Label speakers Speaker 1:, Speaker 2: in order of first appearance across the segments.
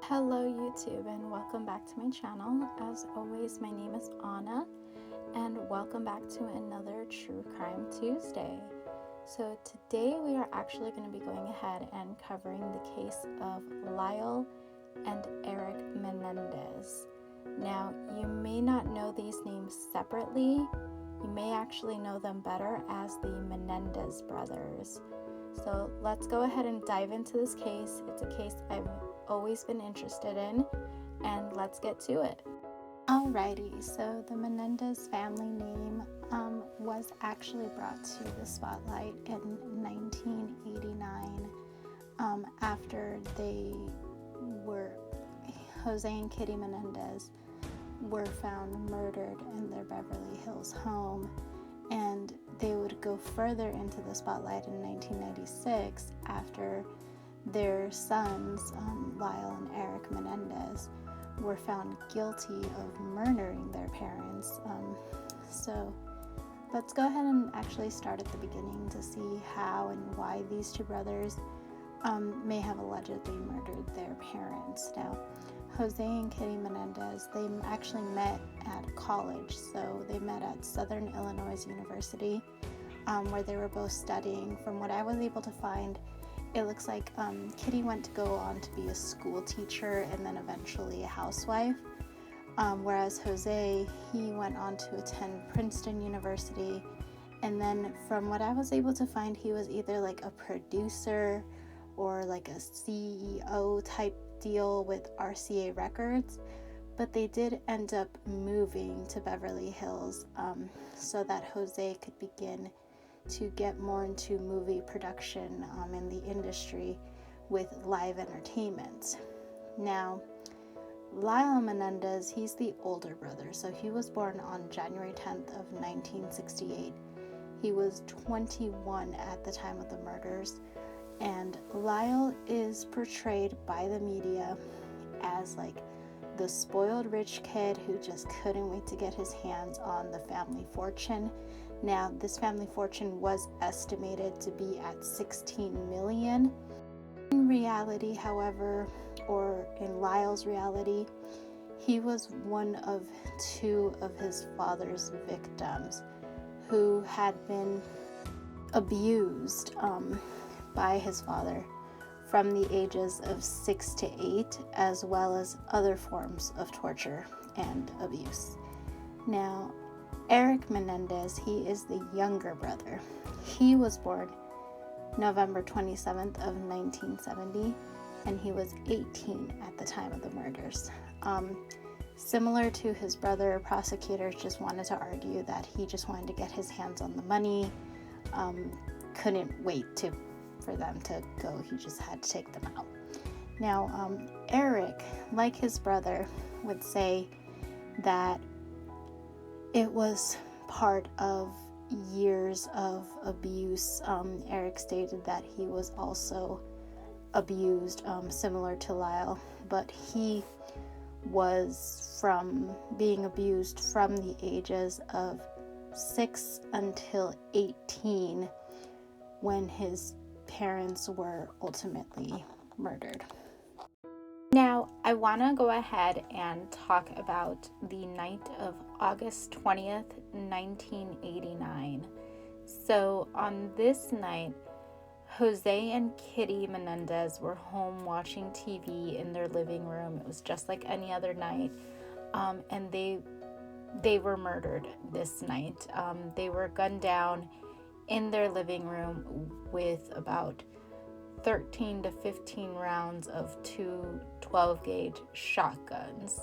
Speaker 1: Hello YouTube and welcome back to my channel. As always, my name is Anna and welcome back to another True Crime Tuesday. So today we are actually going to be going ahead and covering the case of Lyle and Eric Menendez. Now, you may not know these names separately. You may actually know them better as the Menendez Brothers. So let's go ahead and dive into this case. It's a case I've always been interested in, and let's get to it. Alrighty, so the Menendez family name was actually brought to the spotlight in 1989 after Jose and Kitty Menendez were found murdered in their Beverly Hills home, and they would go further into the spotlight in 1996 after their sons, Lyle and Eric Menendez, were found guilty of murdering their parents. So let's go ahead and actually start at the beginning to see how and why these two brothers may have allegedly murdered their parents. Now, Jose and Kitty Menendez, they actually met at college. So they met at Southern Illinois University, where they were both studying. From what I was able to find, it looks like Kitty went to go on to be a school teacher and then eventually a housewife, whereas Jose, he went on to attend Princeton University, and then from what I was able to find, he was either like a producer or like a CEO type deal with RCA Records, but they did end up moving to Beverly Hills so that Jose could begin to get more into movie production in the industry with live entertainment. Now, Lyle Menendez, he's the older brother, so he was born on January 10th of 1968. He was 21 at the time of the murders, and Lyle is portrayed by the media as like the spoiled rich kid who just couldn't wait to get his hands on the family fortune. Now, this family fortune was estimated to be at 16 million. In reality, however, or in Lyle's reality, he was one of two of his father's victims who had been abused by his father from the ages of 6 to 8, as well as other forms of torture and abuse. Now, Eric Menendez, he is the younger brother. He was born November 27th of 1970, and he was 18 at the time of the murders. Similar to his brother, prosecutors just wanted to argue that he just wanted to get his hands on the money, couldn't wait for them to go, he just had to take them out. Now, Eric, like his brother, would say that it was part of years of abuse. Eric stated that he was also abused, similar to Lyle, but he was from being abused from the ages of 6 until 18 when his parents were ultimately murdered. Now, I want to go ahead and talk about the night of August 20th, 1989. So on this night, Jose and Kitty Menendez were home watching TV in their living room. It was just like any other night, and they were murdered this night. They were gunned down in their living room with about 13 to 15 rounds of two 12-gauge shotguns.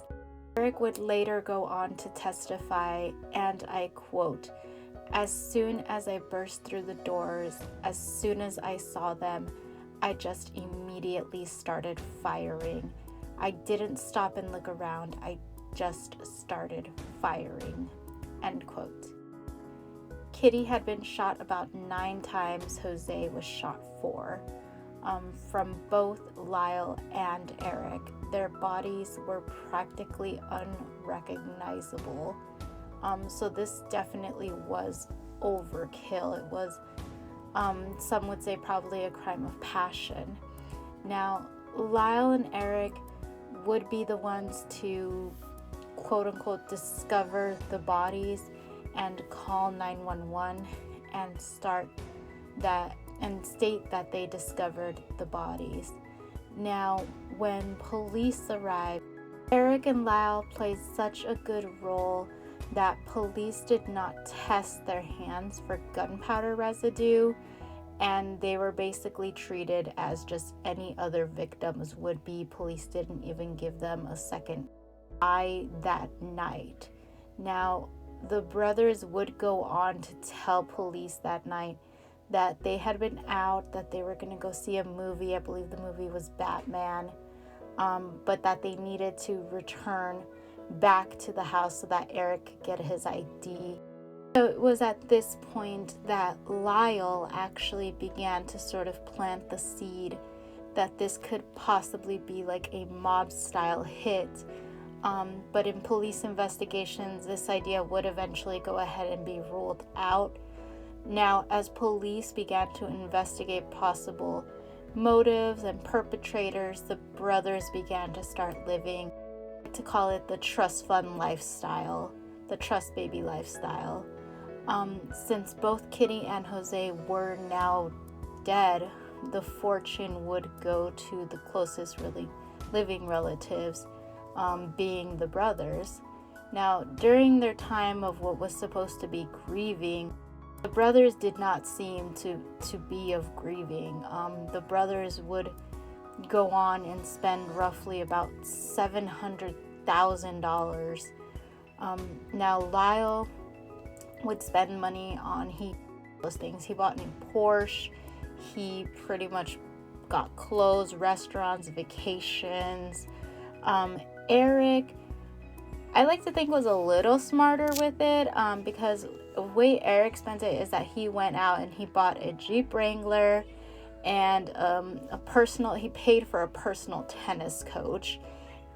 Speaker 1: Eric would later go on to testify, and I quote, "As soon as I burst through the doors, as soon as I saw them, I just immediately started firing. I didn't stop and look around, I just started firing," end quote. Kitty had been shot about 9 times, Jose was shot 4. From both Lyle and Eric, their bodies were practically unrecognizable. So this definitely was overkill. It was, some would say, probably a crime of passion. Now, Lyle and Eric would be the ones to quote unquote discover the bodies and call 911 and state that they discovered the bodies. Now, when police arrived, Eric and Lyle played such a good role that police did not test their hands for gunpowder residue, and they were basically treated as just any other victims would be. Police didn't even give them a second eye that night. Now, the brothers would go on to tell police that night that they had been out, that they were going to go see a movie. I believe the movie was Batman, but that they needed to return back to the house so that Eric could get his ID. So it was at this point that Lyle actually began to sort of plant the seed that this could possibly be like a mob style hit. But in police investigations, this idea would eventually go ahead and be ruled out. Now, as police began to investigate possible motives and perpetrators, the brothers began to start living, to call it the trust fund lifestyle, the trust baby lifestyle. Since both Kitty and Jose were now dead, the fortune would go to the closest living relatives, being the brothers. Now, during their time of what was supposed to be grieving, the brothers did not seem to be of grieving. The brothers would go on and spend roughly about $700,000. Now, Lyle would spend money on those things. He bought a new Porsche. He pretty much got clothes, restaurants, vacations. Eric, I like to think, was a little smarter with it, because the way Eric spent it is that he went out and he bought a Jeep Wrangler and he paid for a personal tennis coach,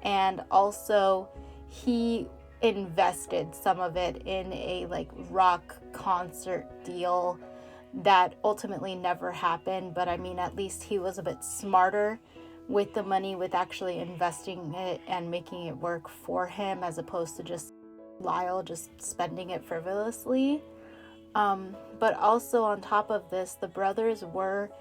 Speaker 1: and also he invested some of it in a rock concert deal that ultimately never happened. But I mean, at least he was a bit smarter with the money, with actually investing it and making it work for him, as opposed to just Lyle just spending it frivolously. But also on top of this, the brothers were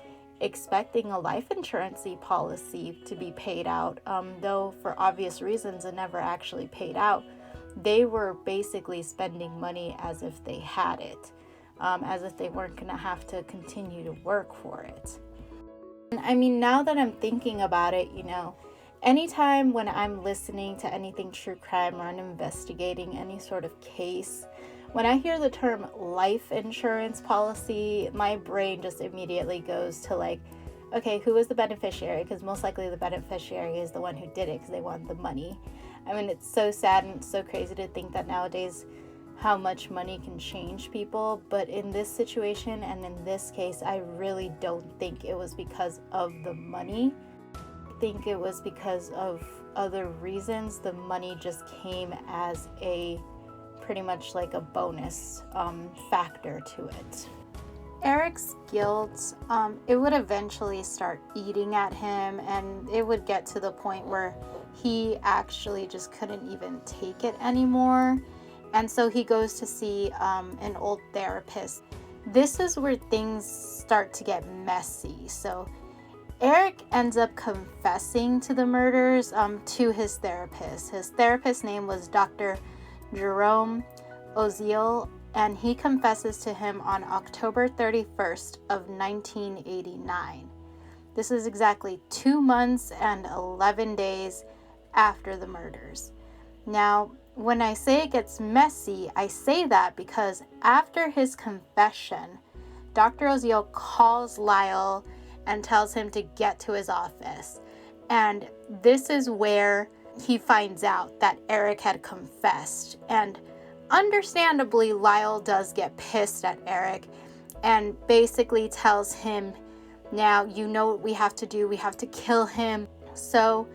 Speaker 1: expecting a life insurance policy to be paid out, though for obvious reasons it never actually paid out. They were basically spending money as if they had it, as if they weren't going to have to continue to work for it. And I mean, now that I'm thinking about it, anytime when I'm listening to anything true crime or I'm investigating any sort of case, when I hear the term life insurance policy, my brain just immediately goes to okay, who is the beneficiary? Because most likely the beneficiary is the one who did it because they want the money. I mean, it's so sad and it's so crazy to think that nowadays how much money can change people. But in this situation and in this case, I really don't think it was because of the money. I think it was because of other reasons. The money just came as pretty much like a bonus factor to it. Eric's guilt, it would eventually start eating at him, and it would get to the point where he actually just couldn't even take it anymore. And so he goes to see an old therapist. This is where things start to get messy. So Eric ends up confessing to the murders to his therapist. His therapist's name was Dr. Jerome Oziel, and he confesses to him on October 31st of 1989. This is exactly 2 months and 11 days after the murders. Now, when I say it gets messy, I say that because after his confession, Dr. Oziel calls Lyle and tells him to get to his office. And this is where he finds out that Eric had confessed. And understandably, Lyle does get pissed at Eric and basically tells him, now you know what we have to do. We have to kill him. So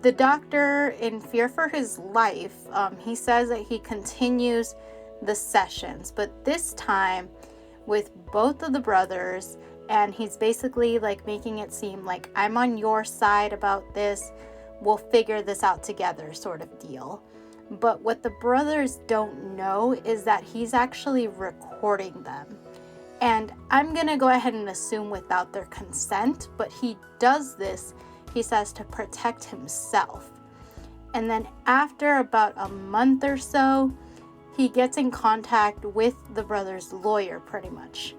Speaker 1: the doctor, in fear for his life, he says that he continues the sessions, but this time with both of the brothers, and he's basically making it seem like I'm on your side about this. we'll figure this out together sort of deal. But what the brothers don't know is that he's actually recording them. And I'm going to go ahead and assume without their consent, but he does this, he says, to protect himself. And then after about a month or so, he gets in contact with the brother's lawyer pretty much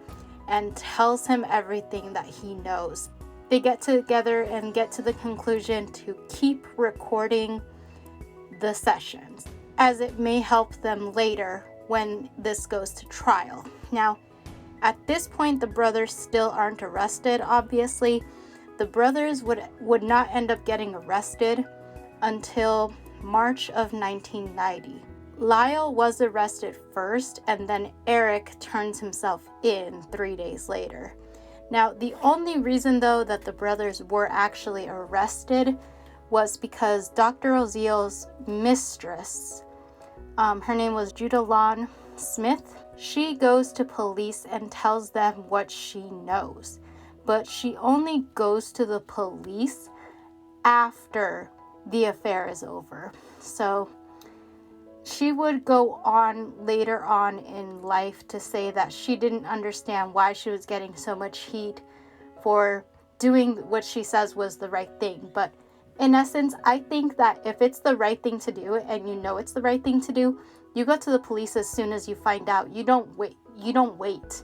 Speaker 1: and tells him everything that he knows. They get together and get to the conclusion to keep recording the sessions, as it may help them later when this goes to trial. Now, at this point, the brothers still aren't arrested, obviously. The brothers would not end up getting arrested until March of 1990. Lyle was arrested first, and then Eric turns himself in 3 days later. Now, the only reason, though, that the brothers were actually arrested was because Dr. Oziel's mistress, her name was Judah Smith, she goes to police and tells them what she knows. But she only goes to the police after the affair is over. So she would go on later on in life to say that she didn't understand why she was getting so much heat for doing what she says was the right thing. But in essence, I think that if it's the right thing to do and you know it's the right thing to do, you go to the police as soon as you find out. You don't wait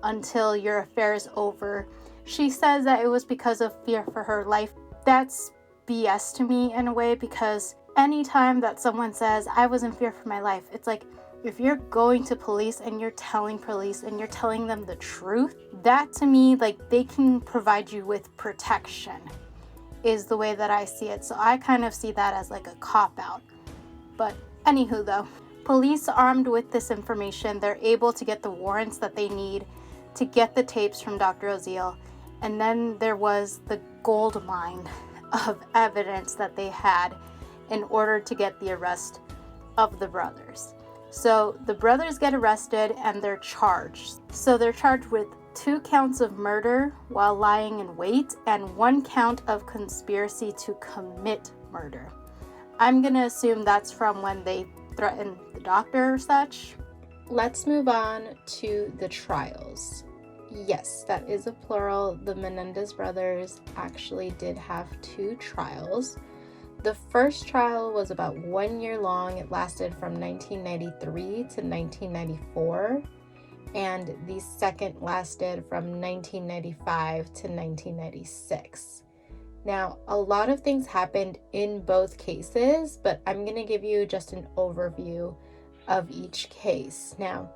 Speaker 1: until your affair is over. She says that it was because of fear for her life. That's BS to me in a way, because anytime that someone says, I was in fear for my life, it's like, if you're going to police and you're telling police and you're telling them the truth, that to me, like, they can provide you with protection, is the way that I see it. So I kind of see that as like a cop-out. But anywho though, police armed with this information, they're able to get the warrants that they need to get the tapes from Dr. Oziel. And then there was the gold mine of evidence that they had in order to get the arrest of the brothers. So the brothers get arrested and they're charged. So they're charged with 2 counts of murder while lying in wait and 1 count of conspiracy to commit murder. I'm going to assume that's from when they threatened the doctor or such. Let's move on to the trials. Yes, that is a plural. The Menendez brothers actually did have 2 trials. The first trial was about 1 year long. It lasted from 1993 to 1994. And the second lasted from 1995 to 1996. Now, a lot of things happened in both cases, but I'm going to give you just an overview of each case. Now,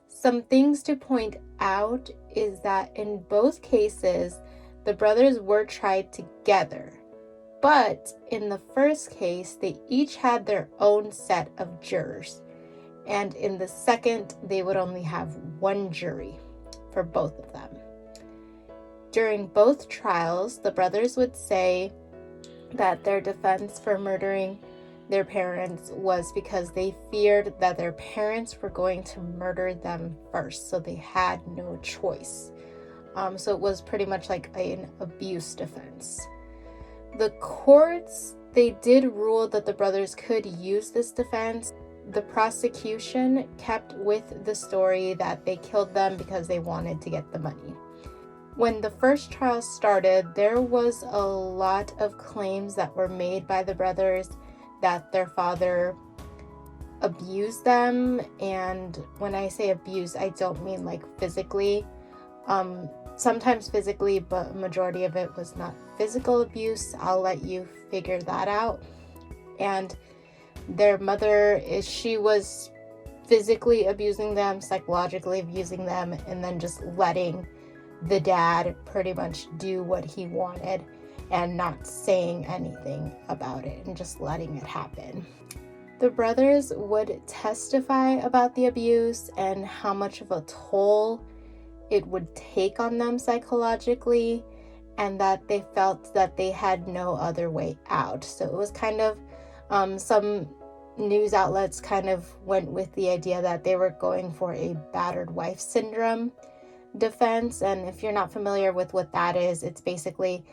Speaker 1: some things to point out is that in both cases, the brothers were tried together. But in the first case, they each had their own set of jurors. And in the second, they would only have 1 jury for both of them. During both trials, the brothers would say that their defense for murdering their parents was because they feared that their parents were going to murder them first, so they had no choice. So it was pretty much like an abuse defense. The courts, they did rule that the brothers could use this defense. The prosecution kept with the story that they killed them because they wanted to get the money. When the first trial started, there was a lot of claims that were made by the brothers that their father abused them. And when I say abuse, I don't mean like physically. Sometimes physically, but a majority of it was not physical abuse. I'll let you figure that out. And their mother, she was physically abusing them, psychologically abusing them, and then just letting the dad pretty much do what he wanted and not saying anything about it and just letting it happen. The brothers would testify about the abuse and how much of a toll it would take on them psychologically, and that they felt that they had no other way out. So it was kind of some news outlets kind of went with the idea that they were going for a battered wife syndrome defense. And if you're not familiar with what that is, it's basically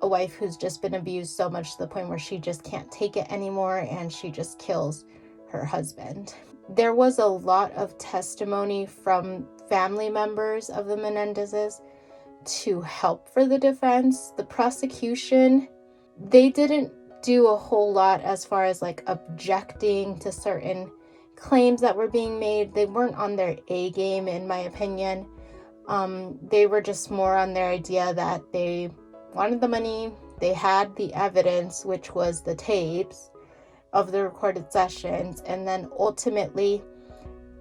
Speaker 1: a wife who's just been abused so much to the point where she just can't take it anymore and she just kills her husband. There was a lot of testimony from family members of the Menendezes to help for the defense. The prosecution, they didn't do a whole lot as far as like objecting to certain claims that were being made. They weren't on their A game, in my opinion. They were just more on their idea that they wanted the money. They had the evidence, which was the tapes of the recorded sessions, and then ultimately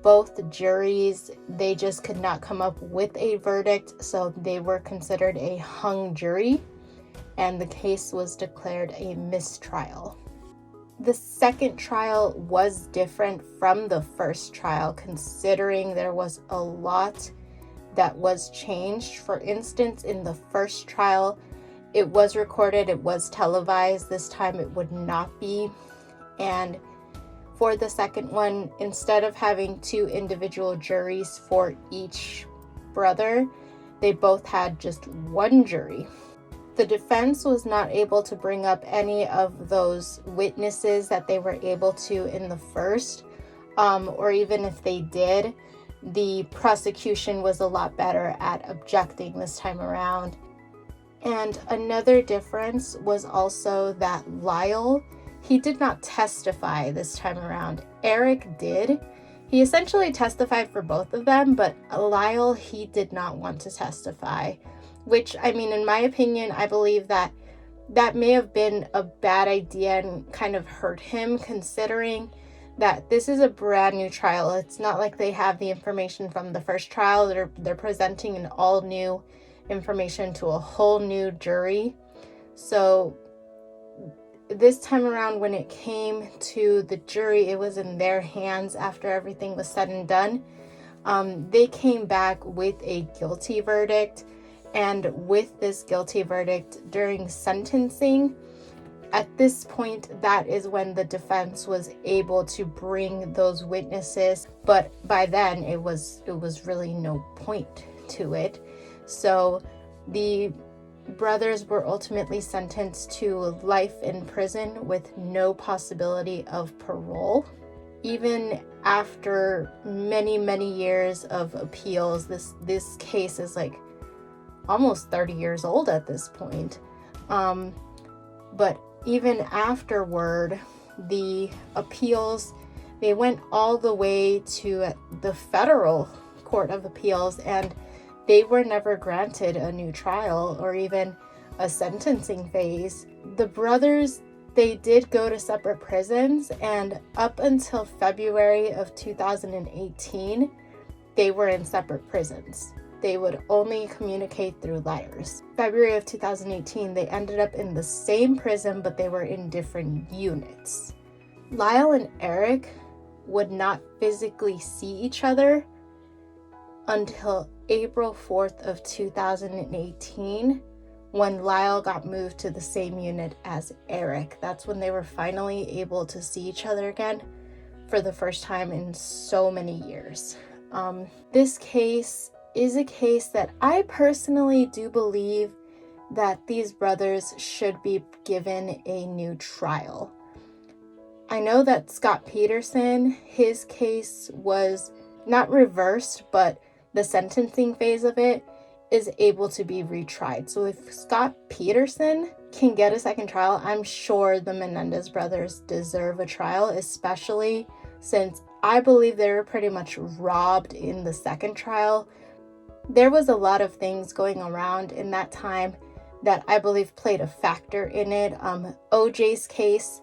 Speaker 1: both juries, they just could not come up with a verdict, so they were considered a hung jury, and the case was declared a mistrial. The second trial was different from the first trial, considering there was a lot that was changed. For instance, in the first trial, it was recorded, it was televised. This time it would not be. And for the second one, instead of having 2 individual juries for each brother, they both had just 1 jury. The defense was not able to bring up any of those witnesses that they were able to in the first, or even if they did, the prosecution was a lot better at objecting this time around. And another difference was also that Lyle, he did not testify this time around. Eric did. He essentially testified for both of them, but Lyle, he did not want to testify, which, I mean, in my opinion, I believe that that may have been a bad idea and kind of hurt him, considering that this is a brand new trial. It's not like they have the information from the first trial. They're presenting an all new information to a whole new jury. So this time around, when it came to the jury, it was in their hands after everything was said and done. They came back with a guilty verdict, and with this guilty verdict during sentencing, at this point, that is when the defense was able to bring those witnesses, but by then it was really no point to it. So the brothers were ultimately sentenced to life in prison with no possibility of parole. Even after many, many years of appeals, this case is like almost 30 years old at this point. But even afterward, the appeals, they went all the way to the federal court of appeals, and they were never granted a new trial or even a sentencing phase. The brothers, they did go to separate prisons, and up until February of 2018, they were in separate prisons. They would only communicate through letters. February of 2018, they ended up in the same prison, but they were in different units. Lyle and Eric would not physically see each other until April 4th of 2018, when Lyle got moved to the same unit as Eric. That's when they were finally able to see each other again for the first time in so many years. This case is a case that I personally do believe that these brothers should be given a new trial. I know that Scott Peterson, his case was not reversed, but the sentencing phase of it is able to be retried. So if Scott Peterson can get a second trial, I'm sure the Menendez brothers deserve a trial, especially since I believe they were pretty much robbed in the second trial. There was a lot of things going around in that time that I believe played a factor in it. OJ's case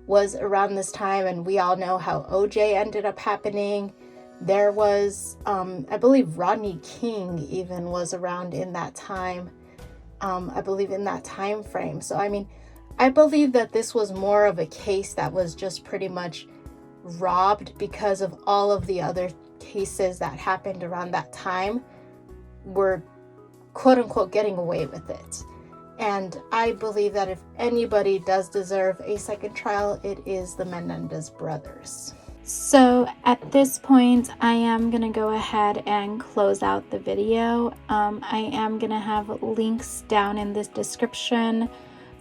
Speaker 1: was around this time, and we all know how OJ ended up happening. There was, I believe Rodney King even was around in that time, I believe in that time frame. So, I mean, I believe that this was more of a case that was just pretty much robbed because of all of the other cases that happened around that time were quote unquote getting away with it. And I believe that if anybody does deserve a second trial, it is the Menendez brothers. So at this point, I am going to go ahead and close out the video. I am going to have links down in this description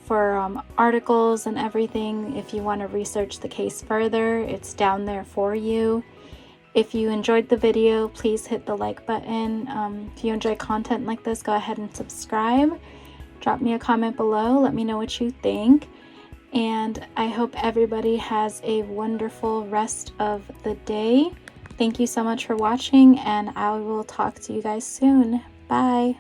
Speaker 1: for articles and everything. If you want to research the case further, it's down there for you. If you enjoyed the video, please hit the like button. If you enjoy content like this, go ahead and subscribe. Drop me a comment below. Let me know what you think. And I hope everybody has a wonderful rest of the day. Thank you so much for watching, and I will talk to you guys soon. Bye.